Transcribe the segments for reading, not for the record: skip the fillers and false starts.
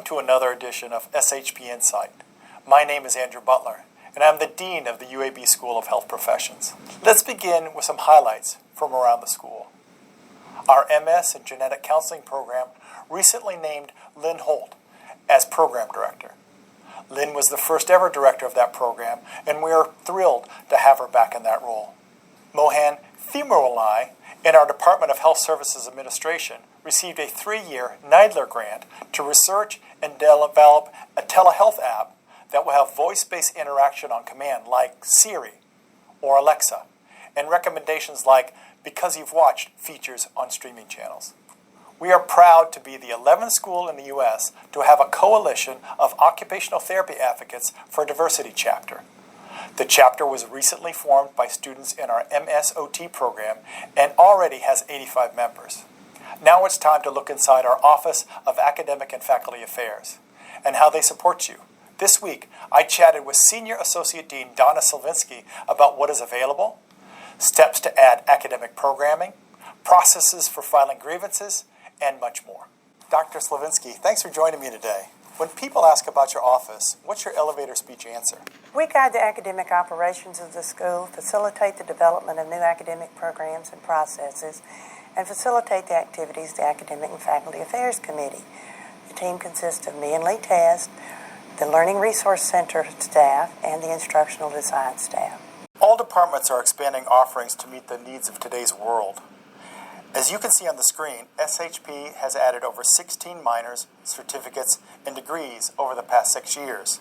Welcome to another edition of SHP Insight. My name is Andrew Butler, and I'm the Dean of the UAB School of Health Professions. Let's begin with some highlights from around the school. Our MS in Genetic Counseling program recently named Lynn Holt as Program Director. Lynn was the first ever director of that program, and we are thrilled to have her back in that role. Mohan Thimurilai in our Department of Health Services Administration received a 3-year NIDLR grant to research and develop a telehealth app that will have voice-based interaction on command like Siri or Alexa, and recommendations like Because You've Watched features on streaming channels. We are proud to be the 11th school in the U.S. to have a coalition of occupational therapy advocates for a diversity chapter. The chapter was recently formed by students in our MSOT program and already has 85 members. Now it's time to look inside our Office of Academic and Faculty Affairs and how they support you. This week, I chatted with Senior Associate Dean Donna Slovensky about what is available, steps to add academic programming, processes for filing grievances, and much more. Dr. Slovensky, thanks for joining me today. When people ask about your office, what's your elevator speech answer? We guide the academic operations of the school, facilitate the development of new academic programs and processes, and facilitate the activities of the Academic and Faculty Affairs Committee. The team consists of me and Lee Test, the Learning Resource Center staff, and the Instructional Design staff. All departments are expanding offerings to meet the needs of today's world. As you can see on the screen, SHP has added over 16 minors, certificates, and degrees over the past 6 years.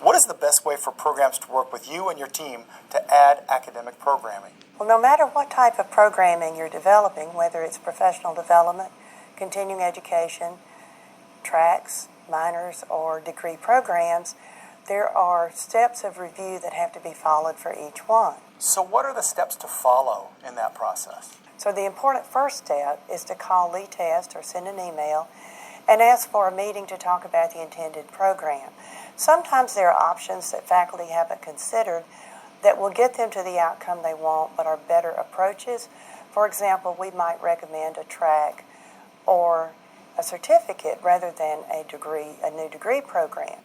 What is the best way for programs to work with you and your team to add academic programming? Well, no matter what type of programming you're developing, whether it's professional development, continuing education, tracks, minors, or degree programs, there are steps of review that have to be followed for each one. So what are the steps to follow in that process? So the important first step is to call Lee Test or send an email and ask for a meeting to talk about the intended program. Sometimes there are options that faculty haven't considered that will get them to the outcome they want but are better approaches. For example, we might recommend a track or a certificate rather than a new degree program.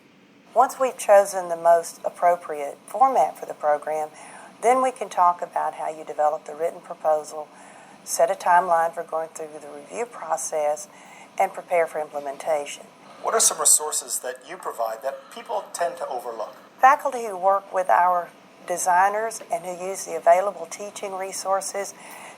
Once we've chosen the most appropriate format for the program, then we can talk about how you develop the written proposal, set a timeline for going through the review process, and prepare for implementation. What are some resources that you provide that people tend to overlook? Faculty who work with our designers and who use the available teaching resources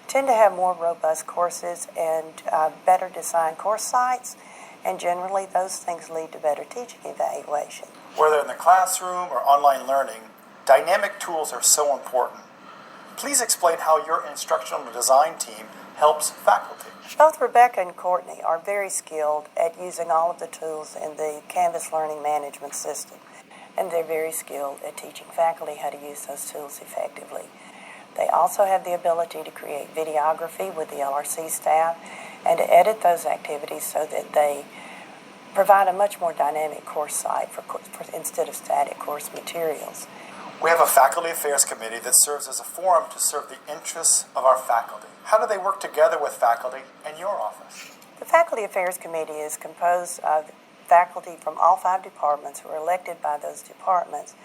tend to have more robust courses and better designed course sites, and generally those things lead to better teaching evaluation. Whether in the classroom or online learning, dynamic tools are so important. Please explain how your instructional design team helps faculty. Both Rebecca and Courtney are very skilled at using all of the tools in the Canvas Learning Management System, and they're very skilled at teaching faculty how to use those tools effectively. They also have the ability to create videography with the LRC staff and to edit those activities so that they provide a much more dynamic course site for instead of static course materials. We have a Faculty Affairs Committee that serves as a forum to serve the interests of our faculty. How do they work together with faculty and your office? The Faculty Affairs Committee is composed of faculty from all 5 departments who are elected by those departments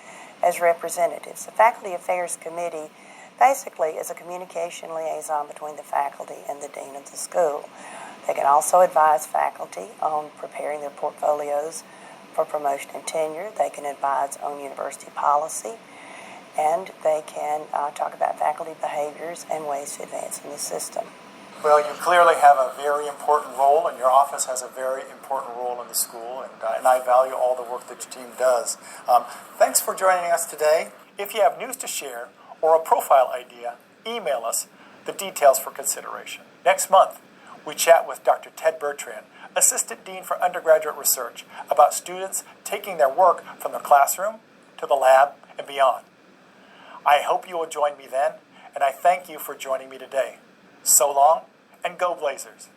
as representatives. The Faculty Affairs Committee basically is a communication liaison between the faculty and the dean of the school. They can also advise faculty on preparing their portfolios for promotion and tenure. They can advise on university policy, and they can talk about faculty behaviors and ways to advance in the system. Well, you clearly have a very important role, and your office has a very important role in the school, and I value all the work that your team does. Thanks for joining us today. If you have news to share or a profile idea, email us the details for consideration. Next month, we chat with Dr. Ted Bertrand, Assistant Dean for Undergraduate Research, about students taking their work from the classroom to the lab and beyond. I hope you will join me then, and I thank you for joining me today. So long, and go Blazers.